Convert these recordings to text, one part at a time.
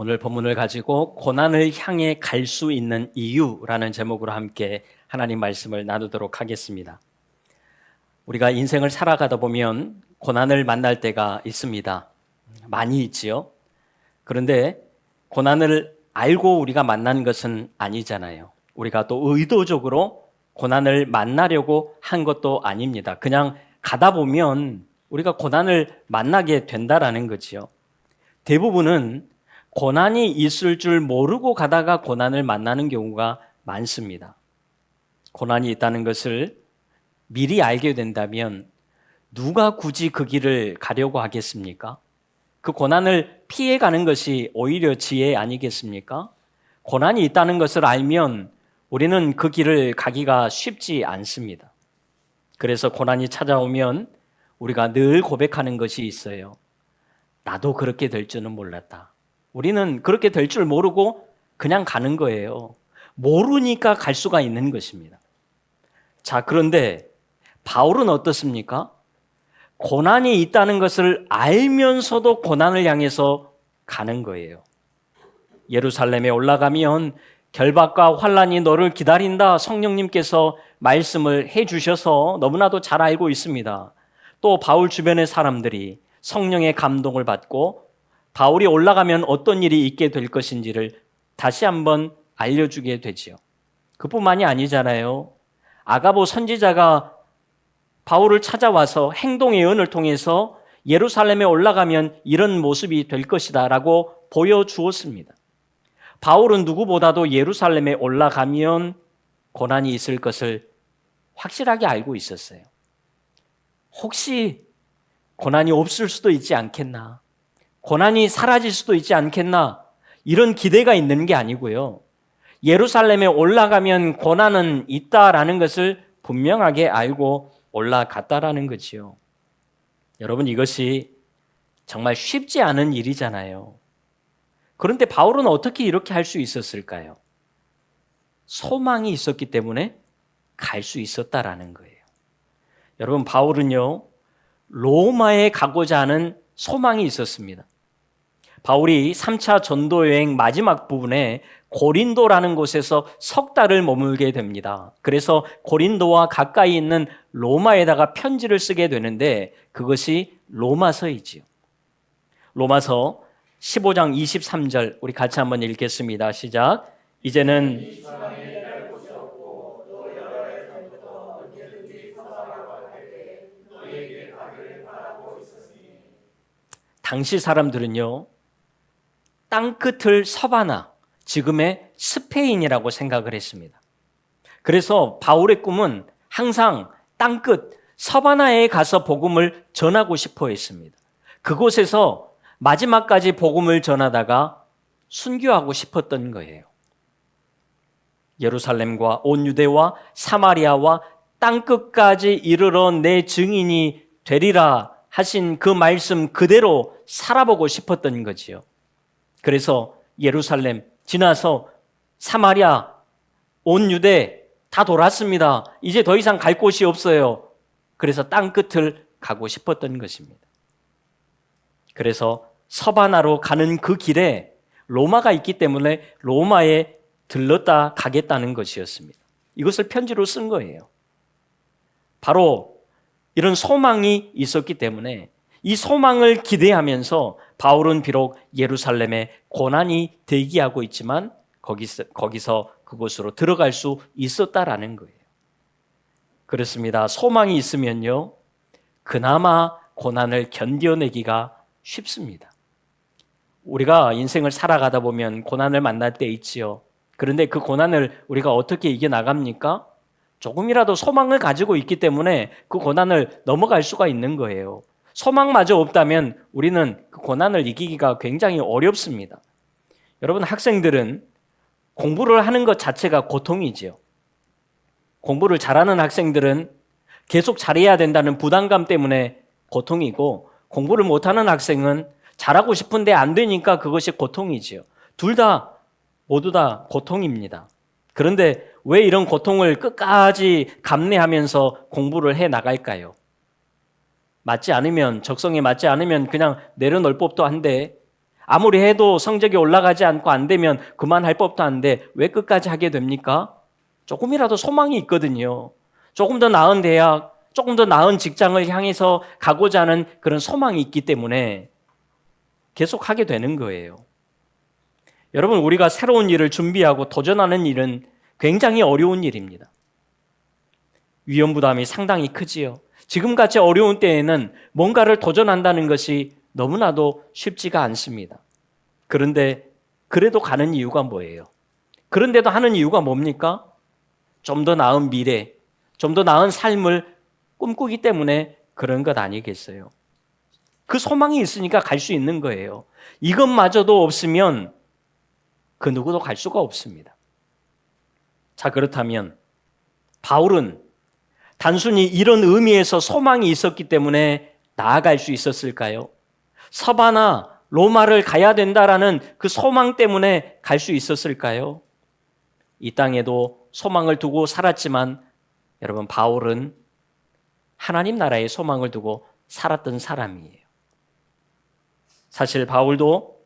오늘 본문을 가지고 고난을 향해 갈 수 있는 이유라는 제목으로 함께 하나님 말씀을 나누도록 하겠습니다. 우리가 인생을 살아가다 보면 고난을 만날 때가 있습니다. 많이 있지요. 그런데 고난을 알고 우리가 만난 것은 아니잖아요. 우리가 또 의도적으로 고난을 만나려고 한 것도 아닙니다. 그냥 가다 보면 우리가 고난을 만나게 된다라는 거지요. 대부분은 고난이 있을 줄 모르고 가다가 고난을 만나는 경우가 많습니다. 고난이 있다는 것을 미리 알게 된다면 누가 굳이 그 길을 가려고 하겠습니까? 그 고난을 피해가는 것이 오히려 지혜 아니겠습니까? 고난이 있다는 것을 알면 우리는 그 길을 가기가 쉽지 않습니다. 그래서 고난이 찾아오면 우리가 늘 고백하는 것이 있어요. 나도 그렇게 될 줄은 몰랐다. 우리는 그렇게 될 줄 모르고 그냥 가는 거예요. 모르니까 갈 수가 있는 것입니다. 자, 그런데 바울은 어떻습니까? 고난이 있다는 것을 알면서도 고난을 향해서 가는 거예요. 예루살렘에 올라가면 결박과 환난이 너를 기다린다. 성령님께서 말씀을 해주셔서 너무나도 잘 알고 있습니다. 또 바울 주변의 사람들이 성령의 감동을 받고 바울이 올라가면 어떤 일이 있게 될 것인지를 다시 한번 알려주게 되지요. 그뿐만이 아니잖아요. 아가보 선지자가 바울을 찾아와서 행동의 예언을 통해서 예루살렘에 올라가면 이런 모습이 될 것이다 라고 보여주었습니다. 바울은 누구보다도 예루살렘에 올라가면 고난이 있을 것을 확실하게 알고 있었어요. 혹시 고난이 없을 수도 있지 않겠나? 고난이 사라질 수도 있지 않겠나? 이런 기대가 있는 게 아니고요. 예루살렘에 올라가면 고난은 있다라는 것을 분명하게 알고 올라갔다라는 거지요. 여러분, 이것이 정말 쉽지 않은 일이잖아요. 그런데 바울은 어떻게 이렇게 할 수 있었을까요? 소망이 있었기 때문에 갈 수 있었다라는 거예요. 여러분, 바울은요, 로마에 가고자 하는 소망이 있었습니다. 바울이 3차 전도 여행 마지막 부분에 고린도라는 곳에서 석 달을 머물게 됩니다. 그래서 고린도와 가까이 있는 로마에다가 편지를 쓰게 되는데 그것이 로마서이지요. 로마서 15장 23절 우리 같이 한번 읽겠습니다. 시작. 이제는 당시 사람들은요, 땅끝을 서바나, 지금의 스페인이라고 생각을 했습니다. 그래서 바울의 꿈은 항상 땅끝 서바나에 가서 복음을 전하고 싶어 했습니다. 그곳에서 마지막까지 복음을 전하다가 순교하고 싶었던 거예요. 예루살렘과 온 유대와 사마리아와 땅끝까지 이르러 내 증인이 되리라 하신 그 말씀 그대로 살아보고 싶었던 거지요. 그래서 예루살렘 지나서 사마리아, 온 유대 다 돌았습니다. 이제 더 이상 갈 곳이 없어요. 그래서 땅끝을 가고 싶었던 것입니다. 그래서 서바나로 가는 그 길에 로마가 있기 때문에 로마에 들렀다 가겠다는 것이었습니다. 이것을 편지로 쓴 거예요. 바로 이런 소망이 있었기 때문에 이 소망을 기대하면서 바울은 비록 예루살렘에 고난이 대기하고 있지만 거기서 그곳으로 들어갈 수 있었다라는 거예요. 그렇습니다. 소망이 있으면요, 그나마 고난을 견뎌내기가 쉽습니다. 우리가 인생을 살아가다 보면 고난을 만날 때 있지요. 그런데 그 고난을 우리가 어떻게 이겨나갑니까? 조금이라도 소망을 가지고 있기 때문에 그 고난을 넘어갈 수가 있는 거예요. 소망마저 없다면 우리는 그 고난을 이기기가 굉장히 어렵습니다. 여러분, 학생들은 공부를 하는 것 자체가 고통이지요. 공부를 잘하는 학생들은 계속 잘해야 된다는 부담감 때문에 고통이고, 공부를 못하는 학생은 잘하고 싶은데 안 되니까 그것이 고통이지요. 모두 다 고통입니다. 그런데 왜 이런 고통을 끝까지 감내하면서 공부를 해 나갈까요? 적성에 맞지 않으면 그냥 내려놓을 법도 한데 아무리 해도 성적이 올라가지 않고 안 되면 그만할 법도 한데 왜 끝까지 하게 됩니까? 조금이라도 소망이 있거든요. 조금 더 나은 대학, 조금 더 나은 직장을 향해서 가고자 하는 그런 소망이 있기 때문에 계속 하게 되는 거예요. 여러분, 우리가 새로운 일을 준비하고 도전하는 일은 굉장히 어려운 일입니다. 위험부담이 상당히 크지요. 지금같이 어려운 때에는 뭔가를 도전한다는 것이 너무나도 쉽지가 않습니다. 그런데 그래도 가는 이유가 뭐예요? 그런데도 하는 이유가 뭡니까? 좀 더 나은 미래, 좀 더 나은 삶을 꿈꾸기 때문에 그런 것 아니겠어요? 그 소망이 있으니까 갈 수 있는 거예요. 이것마저도 없으면 그 누구도 갈 수가 없습니다. 자, 그렇다면 바울은 단순히 이런 의미에서 소망이 있었기 때문에 나아갈 수 있었을까요? 서바나 로마를 가야 된다라는 그 소망 때문에 갈 수 있었을까요? 이 땅에도 소망을 두고 살았지만 여러분, 바울은 하나님 나라의 소망을 두고 살았던 사람이에요. 사실 바울도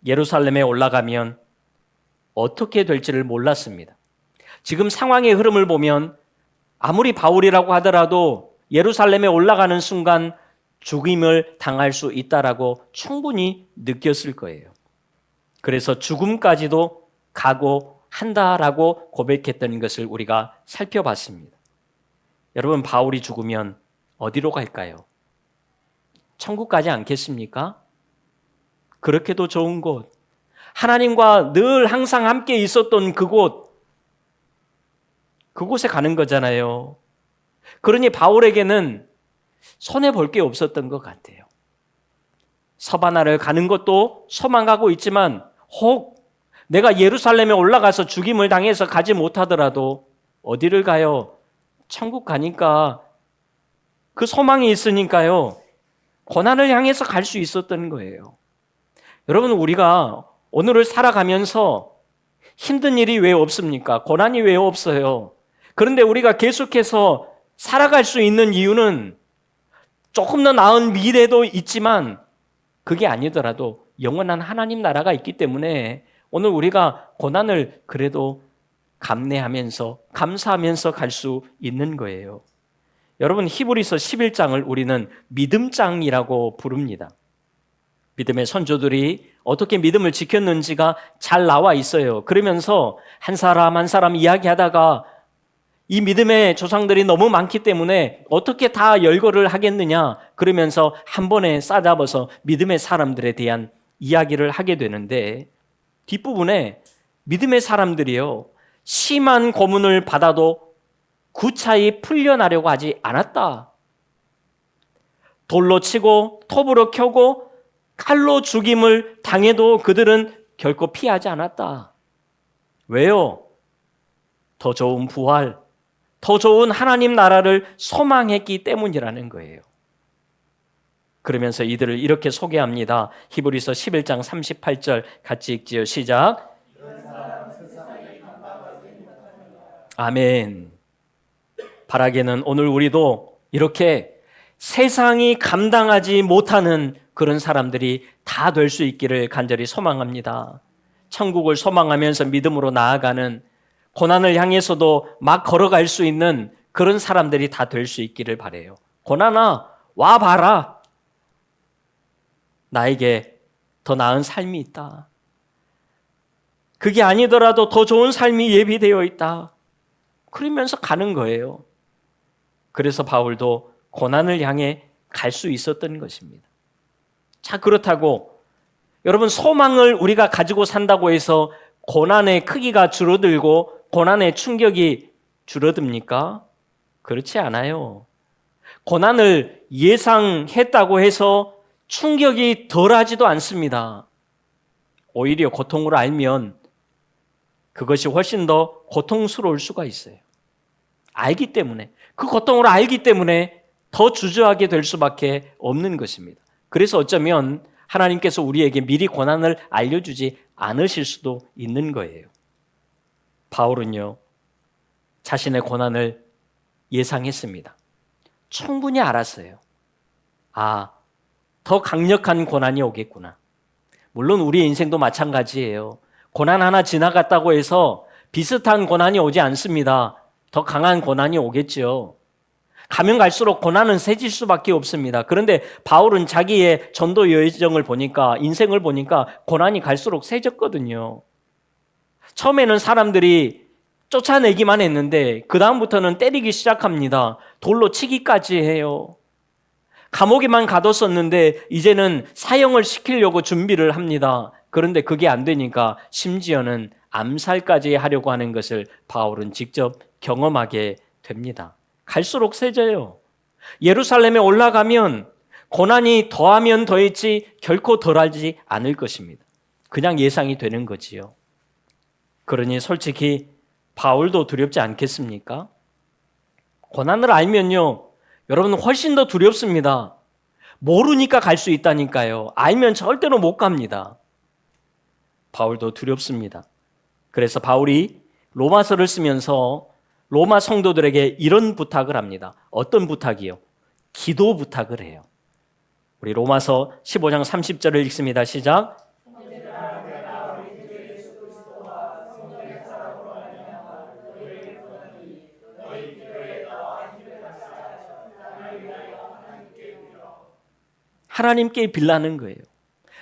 예루살렘에 올라가면 어떻게 될지를 몰랐습니다. 지금 상황의 흐름을 보면 아무리 바울이라고 하더라도 예루살렘에 올라가는 순간 죽임을 당할 수 있다라고 충분히 느꼈을 거예요. 그래서 죽음까지도 각오한다라고 고백했던 것을 우리가 살펴봤습니다. 여러분, 바울이 죽으면 어디로 갈까요? 천국 가지 않겠습니까? 그렇게도 좋은 곳, 하나님과 늘 항상 함께 있었던 그곳에 가는 거잖아요. 그러니 바울에게는 손해볼 게 없었던 것 같아요. 서바나를 가는 것도 소망하고 있지만 혹 내가 예루살렘에 올라가서 죽임을 당해서 가지 못하더라도 어디를 가요? 천국 가니까 그 소망이 있으니까요. 고난을 향해서 갈 수 있었던 거예요. 여러분, 우리가 오늘을 살아가면서 힘든 일이 왜 없습니까? 고난이 왜 없어요? 그런데 우리가 계속해서 살아갈 수 있는 이유는 조금 더 나은 미래도 있지만 그게 아니더라도 영원한 하나님 나라가 있기 때문에 오늘 우리가 고난을 그래도 감내하면서 감사하면서 갈 수 있는 거예요. 여러분, 히브리서 11장을 우리는 믿음장이라고 부릅니다. 믿음의 선조들이 어떻게 믿음을 지켰는지가 잘 나와 있어요. 그러면서 한 사람 한 사람 이야기하다가 이 믿음의 조상들이 너무 많기 때문에 어떻게 다 열거를 하겠느냐 그러면서 한 번에 싸잡아서 믿음의 사람들에 대한 이야기를 하게 되는데 뒷부분에 믿음의 사람들이요, 심한 고문을 받아도 구차히 풀려나려고 하지 않았다. 돌로 치고 톱으로 켜고 칼로 죽임을 당해도 그들은 결코 피하지 않았다. 왜요? 더 좋은 부활, 더 좋은 하나님 나라를 소망했기 때문이라는 거예요. 그러면서 이들을 이렇게 소개합니다. 히브리서 11장 38절 같이 읽지요. 시작. 아멘. 바라기는 오늘 우리도 이렇게 세상이 감당하지 못하는 그런 사람들이 다 될 수 있기를 간절히 소망합니다. 천국을 소망하면서 믿음으로 나아가는, 고난을 향해서도 막 걸어갈 수 있는 그런 사람들이 다 될 수 있기를 바라요. 고난아, 와봐라. 나에게 더 나은 삶이 있다. 그게 아니더라도 더 좋은 삶이 예비되어 있다. 그러면서 가는 거예요. 그래서 바울도 고난을 향해 갈 수 있었던 것입니다. 자, 그렇다고 여러분, 소망을 우리가 가지고 산다고 해서 고난의 크기가 줄어들고 고난의 충격이 줄어듭니까? 그렇지 않아요. 고난을 예상했다고 해서 충격이 덜하지도 않습니다. 오히려 고통을 알면 그것이 훨씬 더 고통스러울 수가 있어요. 알기 때문에, 그 고통을 알기 때문에 더 주저하게 될 수밖에 없는 것입니다. 그래서 어쩌면 하나님께서 우리에게 미리 고난을 알려주지 않으실 수도 있는 거예요. 바울은요, 자신의 고난을 예상했습니다. 충분히 알았어요. 아, 더 강력한 고난이 오겠구나. 물론 우리의 인생도 마찬가지예요. 고난 하나 지나갔다고 해서 비슷한 고난이 오지 않습니다. 더 강한 고난이 오겠죠. 가면 갈수록 고난은 세질 수밖에 없습니다. 그런데 바울은 자기의 전도 여정을 보니까, 인생을 보니까 고난이 갈수록 세졌거든요. 처음에는 사람들이 쫓아내기만 했는데 그 다음부터는 때리기 시작합니다. 돌로 치기까지 해요. 감옥에만 가뒀었는데 이제는 사형을 시키려고 준비를 합니다. 그런데 그게 안 되니까 심지어는 암살까지 하려고 하는 것을 바울은 직접 경험하게 됩니다. 갈수록 세져요. 예루살렘에 올라가면 고난이 더하면 더했지 결코 덜하지 않을 것입니다. 그냥 예상이 되는 거지요. 그러니 솔직히 바울도 두렵지 않겠습니까? 고난을 알면요, 여러분 훨씬 더 두렵습니다. 모르니까 갈 수 있다니까요. 알면 절대로 못 갑니다. 바울도 두렵습니다. 그래서 바울이 로마서를 쓰면서 로마 성도들에게 이런 부탁을 합니다. 어떤 부탁이요? 기도 부탁을 해요. 우리 로마서 15장 30절을 읽습니다. 시작. 하나님께 빌라는 거예요.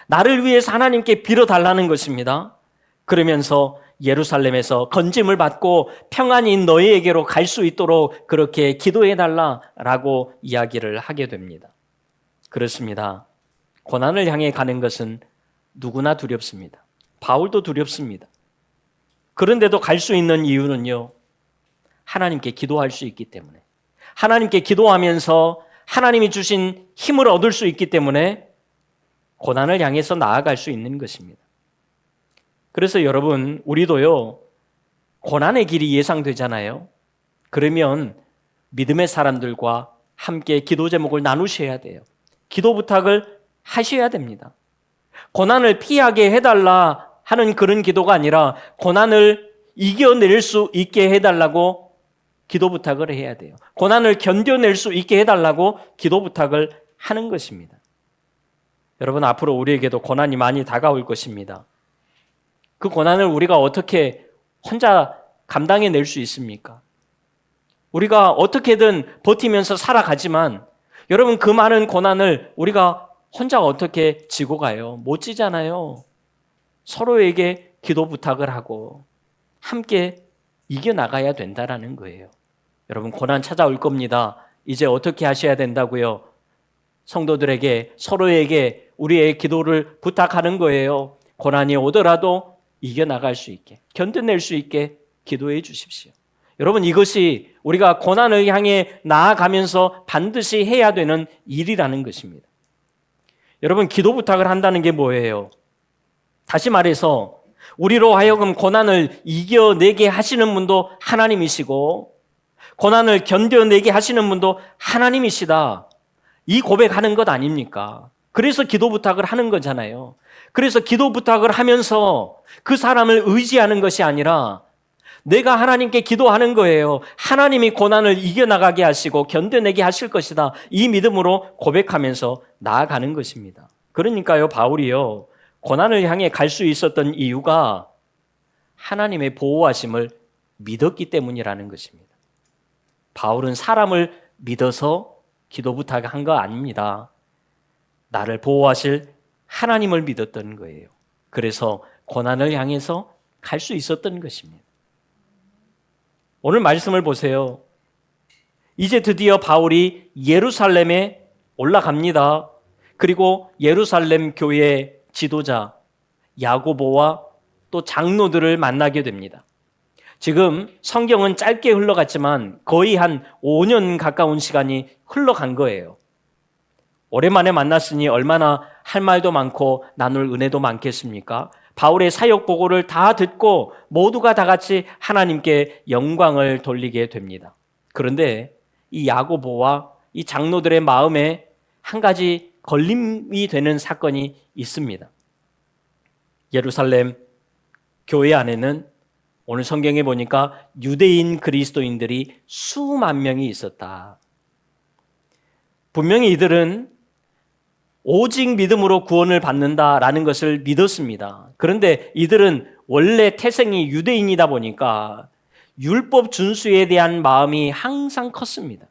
나를 위해서 하나님께 빌어달라는 것입니다. 그러면서 예루살렘에서 건짐을 받고 평안히 너희에게로 갈 수 있도록 그렇게 기도해달라라고 이야기를 하게 됩니다. 그렇습니다. 고난을 향해 가는 것은 누구나 두렵습니다. 바울도 두렵습니다. 그런데도 갈 수 있는 이유는요, 하나님께 기도할 수 있기 때문에, 하나님께 기도하면서 하나님이 주신 힘을 얻을 수 있기 때문에 고난을 향해서 나아갈 수 있는 것입니다. 그래서 여러분, 우리도요, 고난의 길이 예상되잖아요. 그러면 믿음의 사람들과 함께 기도 제목을 나누셔야 돼요. 기도 부탁을 하셔야 됩니다. 고난을 피하게 해달라 하는 그런 기도가 아니라 고난을 이겨낼 수 있게 해달라고 기도 부탁을 해야 돼요. 고난을 견뎌낼 수 있게 해달라고 기도 부탁을 하는 것입니다. 여러분, 앞으로 우리에게도 고난이 많이 다가올 것입니다. 그 고난을 우리가 어떻게 혼자 감당해낼 수 있습니까? 우리가 어떻게든 버티면서 살아가지만 여러분, 그 많은 고난을 우리가 혼자 어떻게 지고 가요? 못 지잖아요. 서로에게 기도 부탁을 하고 함께 이겨나가야 된다라는 거예요. 여러분, 고난 찾아올 겁니다. 이제 어떻게 하셔야 된다고요? 성도들에게, 서로에게 우리의 기도를 부탁하는 거예요. 고난이 오더라도 이겨나갈 수 있게, 견뎌낼 수 있게 기도해 주십시오. 여러분, 이것이 우리가 고난을 향해 나아가면서 반드시 해야 되는 일이라는 것입니다. 여러분, 기도 부탁을 한다는 게 뭐예요? 다시 말해서 우리로 하여금 고난을 이겨내게 하시는 분도 하나님이시고 고난을 견뎌내게 하시는 분도 하나님이시다. 이 고백하는 것 아닙니까? 그래서 기도 부탁을 하는 거잖아요. 그래서 기도 부탁을 하면서 그 사람을 의지하는 것이 아니라 내가 하나님께 기도하는 거예요. 하나님이 고난을 이겨나가게 하시고 견뎌내게 하실 것이다. 이 믿음으로 고백하면서 나아가는 것입니다. 그러니까요, 바울이요, 고난을 향해 갈 수 있었던 이유가 하나님의 보호하심을 믿었기 때문이라는 것입니다. 바울은 사람을 믿어서 기도 부탁한 거 아닙니다. 나를 보호하실 하나님을 믿었던 거예요. 그래서 고난을 향해서 갈 수 있었던 것입니다. 오늘 말씀을 보세요. 이제 드디어 바울이 예루살렘에 올라갑니다. 그리고 예루살렘 교회 지도자 야고보와 또 장로들을 만나게 됩니다. 지금 성경은 짧게 흘러갔지만 거의 한 5년 가까운 시간이 흘러간 거예요. 오랜만에 만났으니 얼마나 할 말도 많고 나눌 은혜도 많겠습니까? 바울의 사역 보고를 다 듣고 모두가 다 같이 하나님께 영광을 돌리게 됩니다. 그런데 이 야고보와 이 장로들의 마음에 한 가지 걸림이 되는 사건이 있습니다. 예루살렘 교회 안에는 오늘 성경에 보니까 유대인 그리스도인들이 수만 명이 있었다. 분명히 이들은 오직 믿음으로 구원을 받는다라는 것을 믿었습니다. 그런데 이들은 원래 태생이 유대인이다 보니까 율법 준수에 대한 마음이 항상 컸습니다.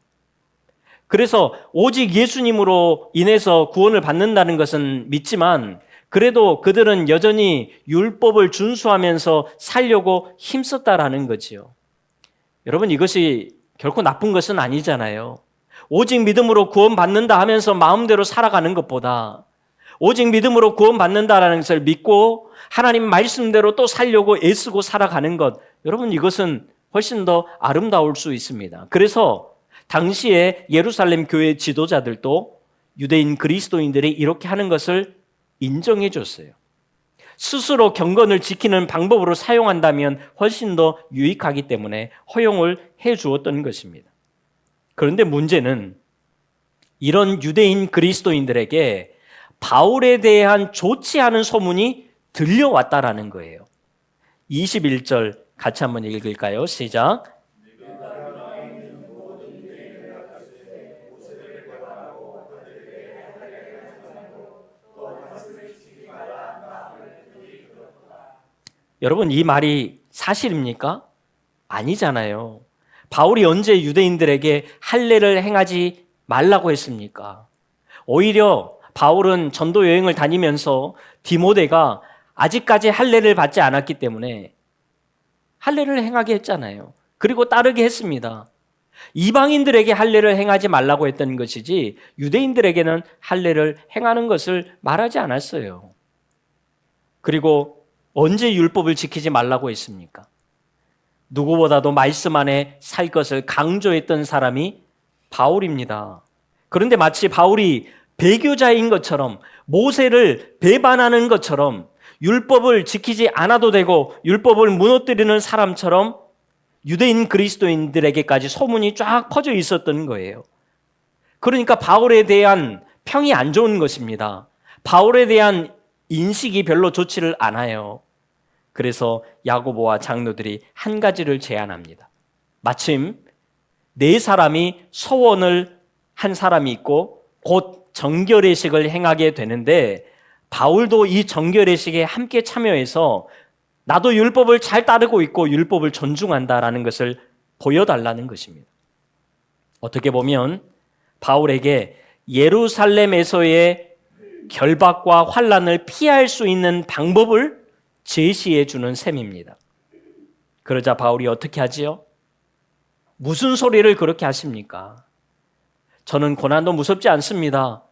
그래서 오직 예수님으로 인해서 구원을 받는다는 것은 믿지만 그래도 그들은 여전히 율법을 준수하면서 살려고 힘썼다라는 거지요. 여러분, 이것이 결코 나쁜 것은 아니잖아요. 오직 믿음으로 구원받는다 하면서 마음대로 살아가는 것보다 오직 믿음으로 구원받는다라는 것을 믿고 하나님 말씀대로 또 살려고 애쓰고 살아가는 것, 여러분, 이것은 훨씬 더 아름다울 수 있습니다. 그래서 당시에 예루살렘 교회 지도자들도 유대인 그리스도인들이 이렇게 하는 것을 인정해 줬어요. 스스로 경건을 지키는 방법으로 사용한다면 훨씬 더 유익하기 때문에 허용을 해 주었던 것입니다. 그런데 문제는 이런 유대인 그리스도인들에게 바울에 대한 좋지 않은 소문이 들려왔다라는 거예요. 21절 같이 한번 읽을까요? 시작. 여러분, 이 말이 사실입니까? 아니잖아요. 바울이 언제 유대인들에게 할례를 행하지 말라고 했습니까? 오히려 바울은 전도 여행을 다니면서 디모데가 아직까지 할례를 받지 않았기 때문에 할례를 행하게 했잖아요. 그리고 따르게 했습니다. 이방인들에게 할례를 행하지 말라고 했던 것이지 유대인들에게는 할례를 행하는 것을 말하지 않았어요. 그리고 언제 율법을 지키지 말라고 했습니까? 누구보다도 말씀 안에 살 것을 강조했던 사람이 바울입니다. 그런데 마치 바울이 배교자인 것처럼, 모세를 배반하는 것처럼, 율법을 지키지 않아도 되고 율법을 무너뜨리는 사람처럼 유대인 그리스도인들에게까지 소문이 쫙 퍼져 있었던 거예요. 그러니까 바울에 대한 평이 안 좋은 것입니다. 바울에 대한 인식이 별로 좋지를 않아요. 그래서 야고보와 장로들이 한 가지를 제안합니다. 마침 네 사람이 서원을 한 사람이 있고 곧 정결의식을 행하게 되는데 바울도 이 정결의식에 함께 참여해서 나도 율법을 잘 따르고 있고 율법을 존중한다라는 것을 보여달라는 것입니다. 어떻게 보면 바울에게 예루살렘에서의 결박과 환난을 피할 수 있는 방법을 제시해 주는 셈입니다. 그러자 바울이 어떻게 하지요? 무슨 소리를 그렇게 하십니까? 저는 고난도 무섭지 않습니다.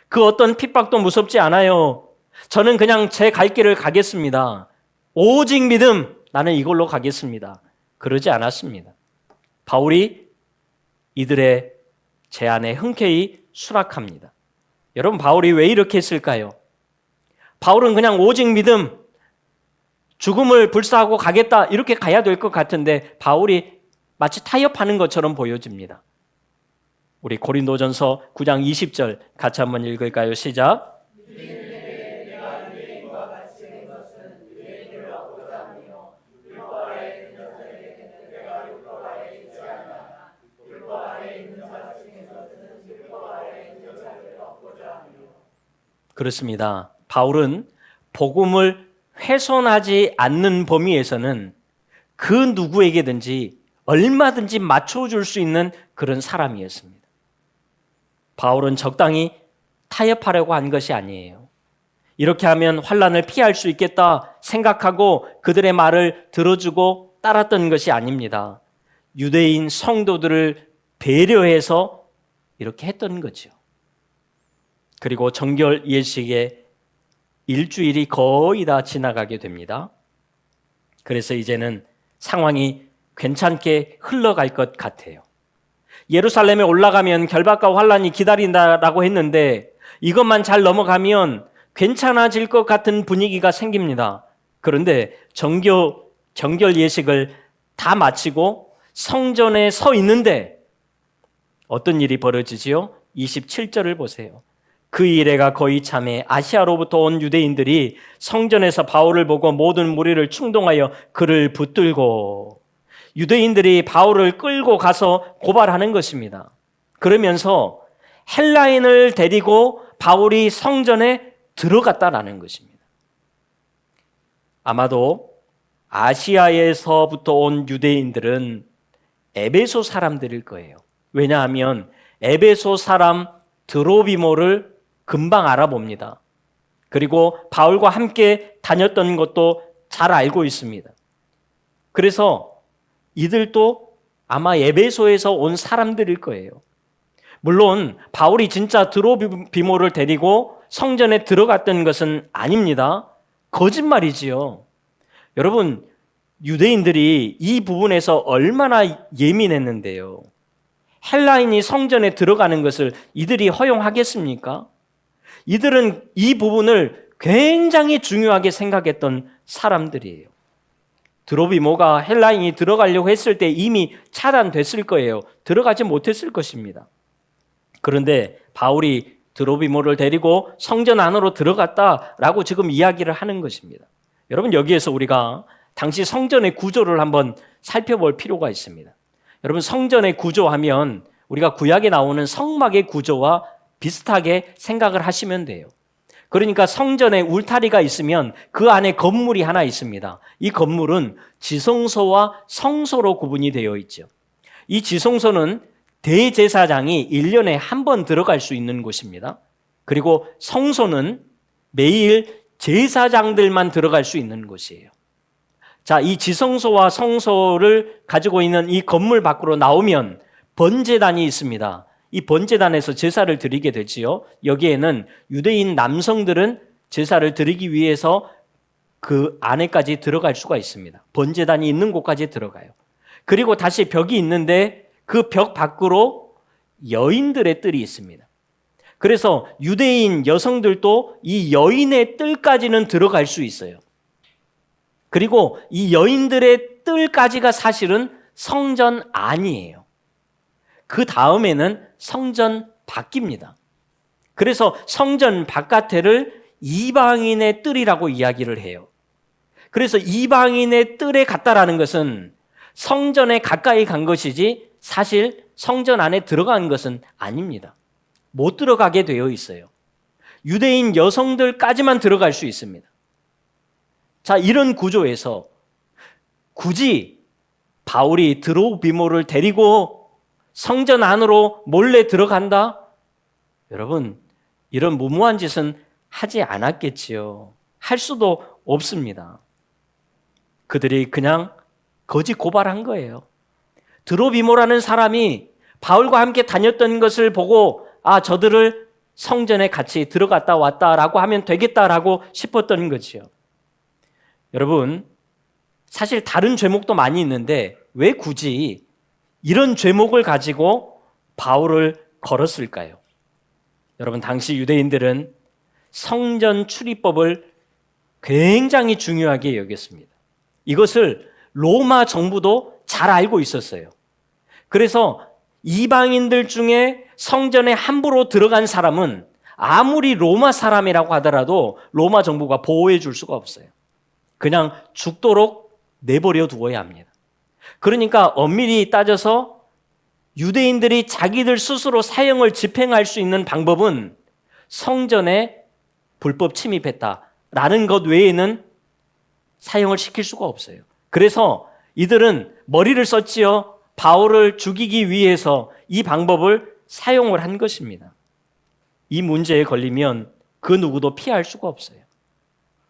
그 어떤 핍박도 무섭지 않아요. 저는 그냥 제 갈 길을 가겠습니다. 오직 믿음, 나는 이걸로 가겠습니다. 그러지 않았습니다. 바울이 이들의 제안에 흔쾌히 수락합니다. 여러분, 바울이 왜 이렇게 했을까요? 바울은 그냥 오직 믿음, 죽음을 불사하고 가겠다, 이렇게 가야 될 것 같은데 바울이 마치 타협하는 것처럼 보여집니다. 우리 고린도전서 9장 20절 같이 한번 읽을까요? 시작. 그렇습니다. 바울은 복음을 훼손하지 않는 범위에서는 그 누구에게든지 얼마든지 맞춰줄 수 있는 그런 사람이었습니다. 바울은 적당히 타협하려고 한 것이 아니에요. 이렇게 하면 환난을 피할 수 있겠다 생각하고 그들의 말을 들어주고 따랐던 것이 아닙니다. 유대인 성도들을 배려해서 이렇게 했던 거죠. 그리고 정결 예식에 일주일이 거의 다 지나가게 됩니다. 그래서 이제는 상황이 괜찮게 흘러갈 것 같아요. 예루살렘에 올라가면 결박과 환난이 기다린다라고 했는데 이것만 잘 넘어가면 괜찮아질 것 같은 분위기가 생깁니다. 그런데 정결 예식을 다 마치고 성전에 서 있는데 어떤 일이 벌어지지요? 27절을 보세요. 그 이래가 거의 참에 아시아로부터 온 유대인들이 성전에서 바울을 보고 모든 무리를 충동하여 그를 붙들고, 유대인들이 바울을 끌고 가서 고발하는 것입니다. 그러면서 헬라인을 데리고 바울이 성전에 들어갔다라는 것입니다. 아마도 아시아에서부터 온 유대인들은 에베소 사람들일 거예요. 왜냐하면 에베소 사람 드로비모를 금방 알아봅니다. 그리고 바울과 함께 다녔던 것도 잘 알고 있습니다. 그래서 이들도 아마 에베소에서 온 사람들일 거예요. 물론 바울이 진짜 드로비모를 데리고 성전에 들어갔던 것은 아닙니다. 거짓말이지요. 여러분, 유대인들이 이 부분에서 얼마나 예민했는데요. 헬라인이 성전에 들어가는 것을 이들이 허용하겠습니까? 이들은 이 부분을 굉장히 중요하게 생각했던 사람들이에요. 드로비모가 헬라인이 들어가려고 했을 때 이미 차단됐을 거예요. 들어가지 못했을 것입니다. 그런데 바울이 드로비모를 데리고 성전 안으로 들어갔다라고 지금 이야기를 하는 것입니다. 여러분, 여기에서 우리가 당시 성전의 구조를 한번 살펴볼 필요가 있습니다. 여러분, 성전의 구조하면 우리가 구약에 나오는 성막의 구조와 비슷하게 생각을 하시면 돼요. 그러니까 성전에 울타리가 있으면 그 안에 건물이 하나 있습니다. 이 건물은 지성소와 성소로 구분이 되어 있죠. 이 지성소는 대제사장이 1년에 한 번 들어갈 수 있는 곳입니다. 그리고 성소는 매일 제사장들만 들어갈 수 있는 곳이에요. 자, 이 지성소와 성소를 가지고 있는 이 건물 밖으로 나오면 번제단이 있습니다. 이 번제단에서 제사를 드리게 되지요. 여기에는 유대인 남성들은 제사를 드리기 위해서 그 안에까지 들어갈 수가 있습니다. 번제단이 있는 곳까지 들어가요. 그리고 다시 벽이 있는데 그 벽 밖으로 여인들의 뜰이 있습니다. 그래서 유대인 여성들도 이 여인의 뜰까지는 들어갈 수 있어요. 그리고 이 여인들의 뜰까지가 사실은 성전 안이에요. 그 다음에는 성전 밖입니다. 그래서 성전 바깥에를 이방인의 뜰이라고 이야기를 해요. 그래서 이방인의 뜰에 갔다라는 것은 성전에 가까이 간 것이지 사실 성전 안에 들어간 것은 아닙니다. 못 들어가게 되어 있어요. 유대인 여성들까지만 들어갈 수 있습니다. 자, 이런 구조에서 굳이 바울이 드로비모를 데리고 성전 안으로 몰래 들어간다? 여러분, 이런 무모한 짓은 하지 않았겠지요. 할 수도 없습니다. 그들이 그냥 거짓 고발한 거예요. 드로비모라는 사람이 바울과 함께 다녔던 것을 보고 저들을 성전에 같이 들어갔다 왔다라고 하면 되겠다라고 싶었던 거지요. 여러분, 사실 다른 죄목도 많이 있는데 왜 굳이 이런 죄목을 가지고 바울을 걸었을까요? 여러분, 당시 유대인들은 성전 출입법을 굉장히 중요하게 여겼습니다. 이것을 로마 정부도 잘 알고 있었어요. 그래서 이방인들 중에 성전에 함부로 들어간 사람은 아무리 로마 사람이라고 하더라도 로마 정부가 보호해 줄 수가 없어요. 그냥 죽도록 내버려 두어야 합니다. 그러니까 엄밀히 따져서 유대인들이 자기들 스스로 사형을 집행할 수 있는 방법은 성전에 불법 침입했다라는 것 외에는 사형을 시킬 수가 없어요. 그래서 이들은 머리를 썼지요. 바울을 죽이기 위해서 이 방법을 사용을 한 것입니다. 이 문제에 걸리면 그 누구도 피할 수가 없어요.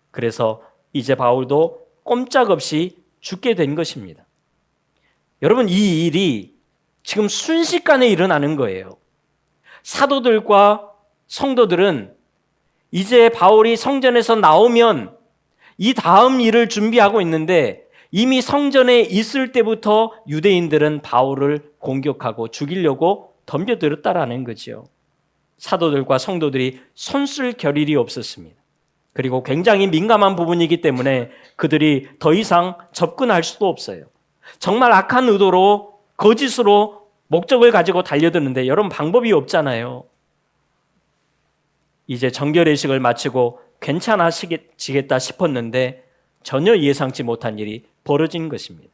그래서 이제 바울도 꼼짝없이 죽게 된 것입니다. 여러분, 이 일이 지금 순식간에 일어나는 거예요. 사도들과 성도들은 이제 바울이 성전에서 나오면 이 다음 일을 준비하고 있는데 이미 성전에 있을 때부터 유대인들은 바울을 공격하고 죽이려고 덤벼들었다라는 거죠. 사도들과 성도들이 손쓸 겨를이 없었습니다. 그리고 굉장히 민감한 부분이기 때문에 그들이 더 이상 접근할 수도 없어요. 정말 악한 의도로 거짓으로 목적을 가지고 달려드는데 여러분, 방법이 없잖아요. 이제 정결의식을 마치고 괜찮아지겠다 싶었는데 전혀 예상치 못한 일이 벌어진 것입니다.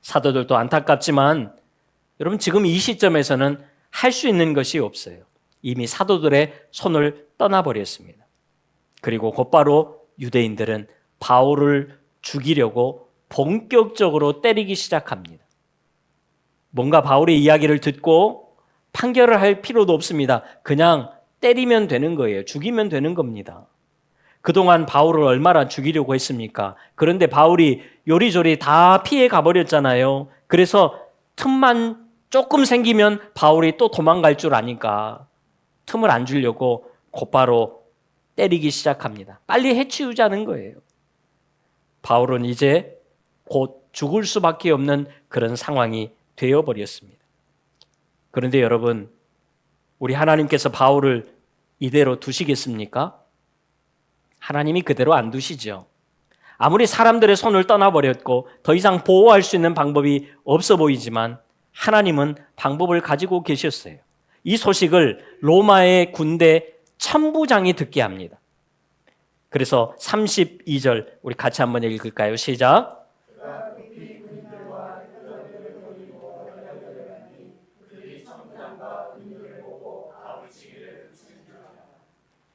사도들도 안타깝지만 여러분, 지금 이 시점에서는 할 수 있는 것이 없어요. 이미 사도들의 손을 떠나버렸습니다. 그리고 곧바로 유대인들은 바울을 죽이려고 본격적으로 때리기 시작합니다. 뭔가 바울의 이야기를 듣고 판결을 할 필요도 없습니다. 그냥 때리면 되는 거예요. 죽이면 되는 겁니다. 그동안 바울을 얼마나 죽이려고 했습니까? 그런데 바울이 요리조리 다 피해 가버렸잖아요. 그래서 틈만 조금 생기면 바울이 또 도망갈 줄 아니까 틈을 안 주려고 곧바로 때리기 시작합니다. 빨리 해치우자는 거예요. 바울은 이제 곧 죽을 수밖에 없는 그런 상황이 되어버렸습니다. 그런데 여러분, 우리 하나님께서 바울을 이대로 두시겠습니까? 하나님이 그대로 안 두시죠. 아무리 사람들의 손을 떠나버렸고 더 이상 보호할 수 있는 방법이 없어 보이지만 하나님은 방법을 가지고 계셨어요. 이 소식을 로마의 군대 천부장이 듣게 합니다. 그래서 32절 우리 같이 한번 읽을까요? 시작.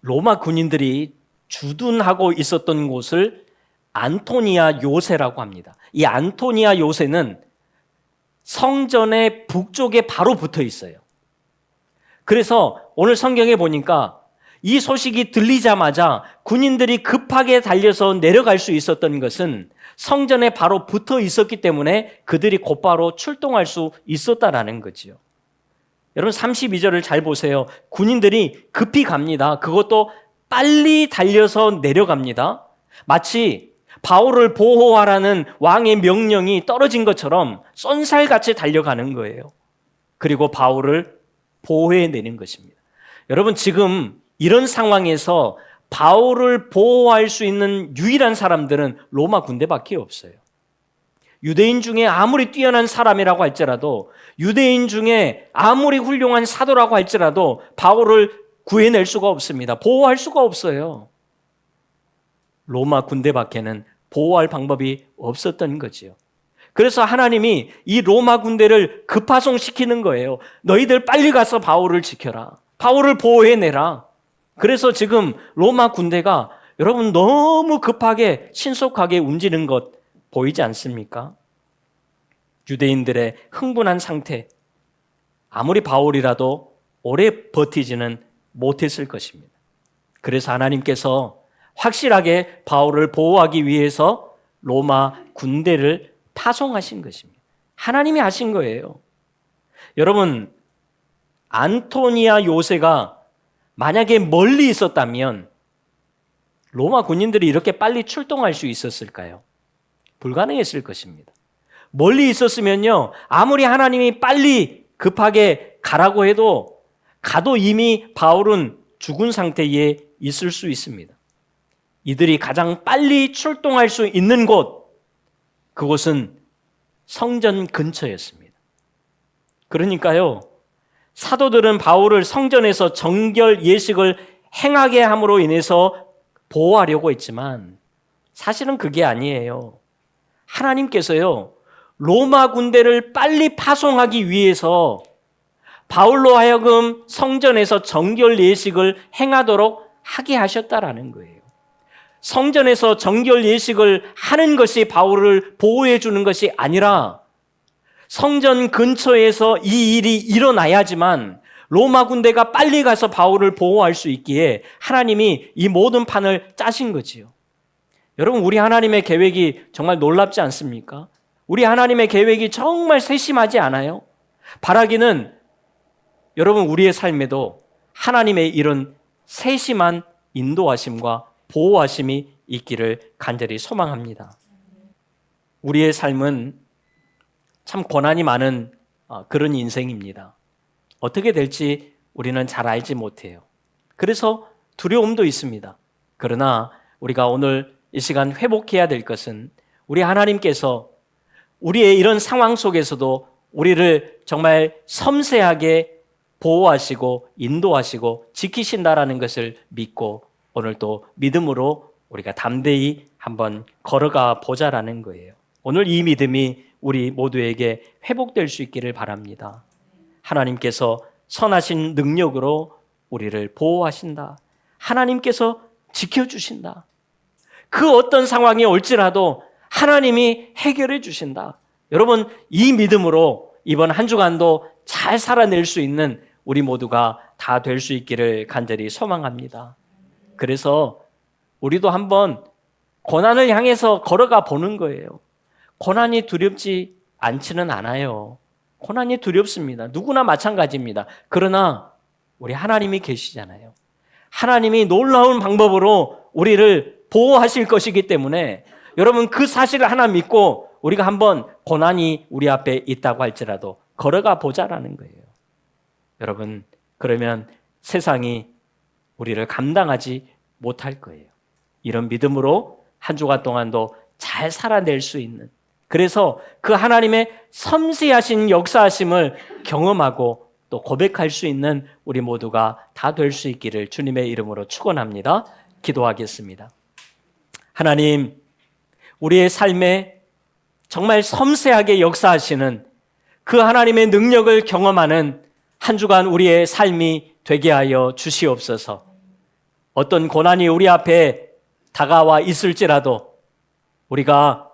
로마 군인들이 주둔하고 있었던 곳을 안토니아 요새라고 합니다. 이 안토니아 요새는 성전의 북쪽에 바로 붙어 있어요. 그래서 오늘 성경에 보니까 이 소식이 들리자마자 군인들이 급하게 달려서 내려갈 수 있었던 것은 성전에 바로 붙어 있었기 때문에 그들이 곧바로 출동할 수 있었다라는 거지요. 여러분 32절을 잘 보세요. 군인들이 급히 갑니다. 그것도 빨리 달려서 내려갑니다. 마치 바울을 보호하라는 왕의 명령이 떨어진 것처럼 쏜살같이 달려가는 거예요. 그리고 바울을 보호해내는 것입니다. 여러분 지금 이런 상황에서 바울을 보호할 수 있는 유일한 사람들은 로마 군대밖에 없어요. 유대인 중에 아무리 뛰어난 사람이라고 할지라도, 유대인 중에 아무리 훌륭한 사도라고 할지라도 바울을 구해낼 수가 없습니다. 보호할 수가 없어요. 로마 군대밖에는 보호할 방법이 없었던 거지요. 그래서 하나님이 이 로마 군대를 급파송시키는 거예요. 너희들 빨리 가서 바울을 지켜라. 바울을 보호해내라. 그래서 지금 로마 군대가 여러분 너무 급하게 신속하게 움직이는 것 보이지 않습니까? 유대인들의 흥분한 상태, 아무리 바울이라도 오래 버티지는 못했을 것입니다. 그래서 하나님께서 확실하게 바울을 보호하기 위해서 로마 군대를 파송하신 것입니다. 하나님이 하신 거예요. 여러분, 안토니아 요새가 만약에 멀리 있었다면 로마 군인들이 이렇게 빨리 출동할 수 있었을까요? 불가능했을 것입니다. 멀리 있었으면요, 아무리 하나님이 빨리 급하게 가라고 해도 가도 이미 바울은 죽은 상태에 있을 수 있습니다. 이들이 가장 빨리 출동할 수 있는 곳, 그곳은 성전 근처였습니다. 그러니까요, 사도들은 바울을 성전에서 정결 예식을 행하게 함으로 인해서 보호하려고 했지만 사실은 그게 아니에요. 하나님께서요, 로마 군대를 빨리 파송하기 위해서 바울로 하여금 성전에서 정결 예식을 행하도록 하게 하셨다라는 거예요. 성전에서 정결 예식을 하는 것이 바울을 보호해 주는 것이 아니라 성전 근처에서 이 일이 일어나야지만 로마 군대가 빨리 가서 바울을 보호할 수 있기에 하나님이 이 모든 판을 짜신 거지요. 여러분, 우리 하나님의 계획이 정말 놀랍지 않습니까? 우리 하나님의 계획이 정말 세심하지 않아요? 바라기는 여러분 우리의 삶에도 하나님의 이런 세심한 인도하심과 보호하심이 있기를 간절히 소망합니다. 우리의 삶은 참 고난이 많은 그런 인생입니다. 어떻게 될지 우리는 잘 알지 못해요. 그래서 두려움도 있습니다. 그러나 우리가 오늘 이 시간 회복해야 될 것은 우리 하나님께서 우리의 이런 상황 속에서도 우리를 정말 섬세하게 보호하시고 인도하시고 지키신다라는 것을 믿고 오늘 또 믿음으로 우리가 담대히 한번 걸어가 보자라는 거예요. 오늘 이 믿음이 우리 모두에게 회복될 수 있기를 바랍니다. 하나님께서 선하신 능력으로 우리를 보호하신다. 하나님께서 지켜주신다. 그 어떤 상황이 올지라도 하나님이 해결해 주신다. 여러분, 이 믿음으로 이번 한 주간도 잘 살아낼 수 있는 우리 모두가 다 될 수 있기를 간절히 소망합니다. 그래서 우리도 한번 고난을 향해서 걸어가 보는 거예요. 고난이 두렵지 않지는 않아요. 고난이 두렵습니다. 누구나 마찬가지입니다. 그러나 우리 하나님이 계시잖아요. 하나님이 놀라운 방법으로 우리를 보호하실 것이기 때문에 여러분, 그 사실을 하나 믿고 우리가 한번 고난이 우리 앞에 있다고 할지라도 걸어가 보자라는 거예요. 여러분, 그러면 세상이 우리를 감당하지 못할 거예요. 이런 믿음으로 한 주간 동안도 잘 살아낼 수 있는, 그래서 그 하나님의 섬세하신 역사하심을 경험하고 또 고백할 수 있는 우리 모두가 다 될 수 있기를 주님의 이름으로 축원합니다. 기도하겠습니다. 하나님, 우리의 삶에 정말 섬세하게 역사하시는 그 하나님의 능력을 경험하는 한 주간 우리의 삶이 되게 하여 주시옵소서. 어떤 고난이 우리 앞에 다가와 있을지라도 우리가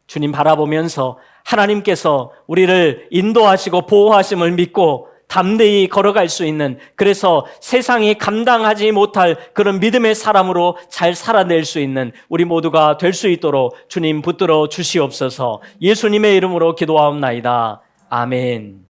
주님 바라보면서 하나님께서 우리를 인도하시고 보호하심을 믿고 담대히 걸어갈 수 있는, 그래서 세상이 감당하지 못할 그런 믿음의 사람으로 잘 살아낼 수 있는 우리 모두가 될 수 있도록 주님 붙들어 주시옵소서. 예수님의 이름으로 기도하옵나이다. 아멘.